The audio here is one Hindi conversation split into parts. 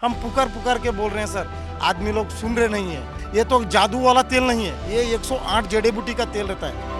हम पुकार पुकार के बोल रहे हैं सर, आदमी लोग सुन रहे नहीं है। ये तो जादू वाला तेल नहीं है, ये 108 जड़ी बूटी का तेल रहता है।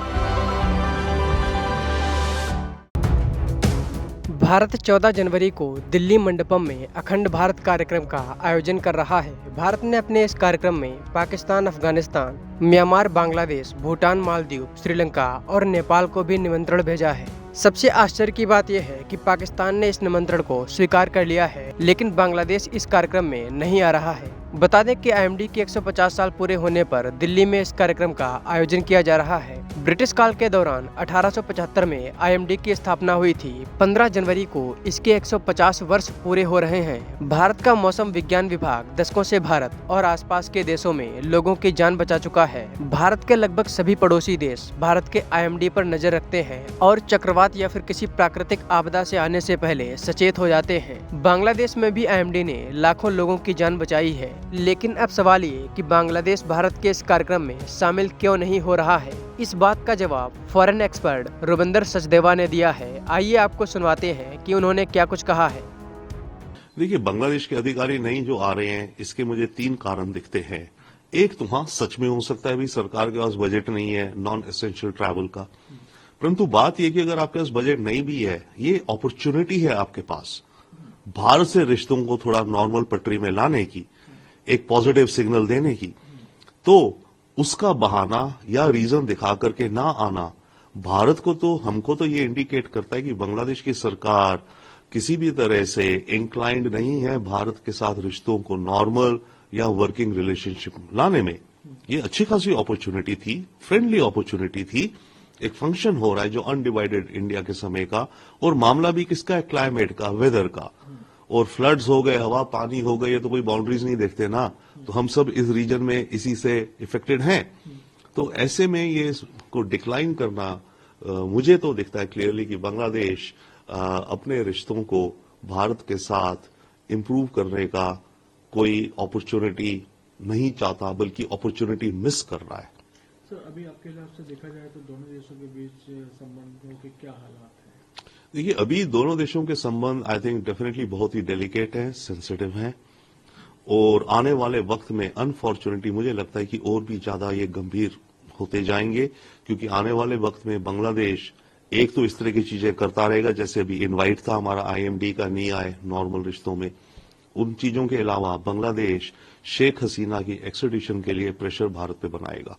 भारत 14 जनवरी को दिल्ली मंडपम में अखंड भारत कार्यक्रम का आयोजन कर रहा है। भारत ने अपने इस कार्यक्रम में पाकिस्तान, अफगानिस्तान, म्यांमार, बांग्लादेश, भूटान, मालदीव, श्रीलंका और नेपाल को भी निमंत्रण भेजा है। सबसे आश्चर्य की बात यह है कि पाकिस्तान ने इस निमंत्रण को स्वीकार कर लिया है, लेकिन बांग्लादेश इस कार्यक्रम में नहीं आ रहा है। बता दें कि आईएमडी के 150 साल पूरे होने पर दिल्ली में इस कार्यक्रम का आयोजन किया जा रहा है। ब्रिटिश काल के दौरान 1875 में आईएमडी की स्थापना हुई थी। 15 जनवरी को इसके 150 वर्ष पूरे हो रहे हैं। भारत का मौसम विज्ञान विभाग दशकों से भारत और आसपास के देशों में लोगों की जान बचा चुका है। भारत के लगभग सभी पड़ोसी देश भारत के आईएमडी पर नजर रखते हैं और चक्रवात या फिर किसी प्राकृतिक आपदा से आने से पहले सचेत हो जाते हैं। बांग्लादेश में भी आईएमडी ने लाखों लोगों की जान बचाई है, लेकिन अब सवाल ये कि बांग्लादेश भारत के इस कार्यक्रम में शामिल क्यों नहीं हो रहा है। इस बात का जवाब फॉरेन एक्सपर्ट रुबिंदर सचदेवा ने दिया है। आइए आपको सुनवाते हैं कि उन्होंने क्या कुछ कहा है। देखिए, बांग्लादेश के अधिकारी नहीं जो आ रहे हैं, इसके मुझे 3 कारण दिखते हैं। एक तो हाँ, सच में हो सकता है भी सरकार के पास बजट नहीं है नॉन एसेंशियल ट्रैवल का, परंतु बात यह कि अगर आपके पास बजट नहीं भी है, ये अपॉर्चुनिटी है आपके पास भारत से रिश्तों को थोड़ा नॉर्मल पटरी में लाने की, एक पॉजिटिव सिग्नल देने की। तो उसका बहाना या रीजन दिखा करके ना आना भारत को तो, हमको तो ये इंडिकेट करता है कि बांग्लादेश की सरकार किसी भी तरह से इंक्लाइंड नहीं है भारत के साथ रिश्तों को नॉर्मल या वर्किंग रिलेशनशिप लाने में। ये अच्छी खासी अपॉर्चुनिटी थी, फ्रेंडली अपॉर्चुनिटी थी। एक फंक्शन हो रहा है जो अनडिवाइडेड इंडिया के समय का, और मामला भी किसका है, क्लाइमेट का, वेदर का। और फ्लड्स हो गए, हवा पानी हो गई, ये तो कोई बाउंड्रीज नहीं देखते ना। तो हम सब इस रीजन में इसी से इफेक्टेड हैं। तो ऐसे में ये को डिक्लाइन करना मुझे तो दिखता है क्लियरली कि बांग्लादेश अपने रिश्तों को भारत के साथ इंप्रूव करने का कोई अपॉर्चुनिटी नहीं चाहता, बल्कि अपॉर्चुनिटी मिस कर रहा है। सर, अभी आपके हिसाब से देखा जाए तो दोनों देशों के बीच संबंधों के क्या हालात हैं? देखिए, अभी दोनों देशों के संबंध आई थिंक डेफिनेटली बहुत ही डेलिकेट है, सेंसिटिव है, और आने वाले वक्त में अनफॉर्चुनेटली मुझे लगता है कि और भी ज्यादा ये गंभीर होते जाएंगे, क्योंकि आने वाले वक्त में बांग्लादेश एक तो इस तरह की चीजें करता रहेगा, जैसे अभी इनवाइट था हमारा आईएमडी का, नहीं आए नॉर्मल रिश्तों में। उन चीजों के अलावा बांग्लादेश शेख हसीना की एक्सट्रेडिशन के लिए प्रेशर भारत पे बनाएगा।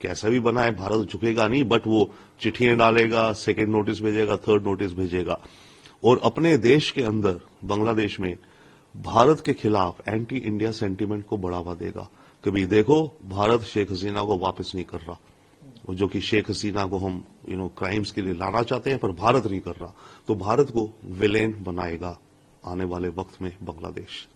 कैसा भी बनाए, भारत झुकेगा नहीं, बट वो चिट्ठियां डालेगा, सेकेंड नोटिस भेजेगा, थर्ड नोटिस भेजेगा, और अपने देश के अंदर बांग्लादेश में भारत के खिलाफ एंटी इंडिया सेंटीमेंट को बढ़ावा देगा। कभी देखो, भारत शेख हसीना को वापस नहीं कर रहा, जो कि शेख हसीना को हम क्राइम्स के लिए लाना चाहते हैं, पर भारत नहीं कर रहा। तो भारत को विलेन बनाएगा आने वाले वक्त में बांग्लादेश।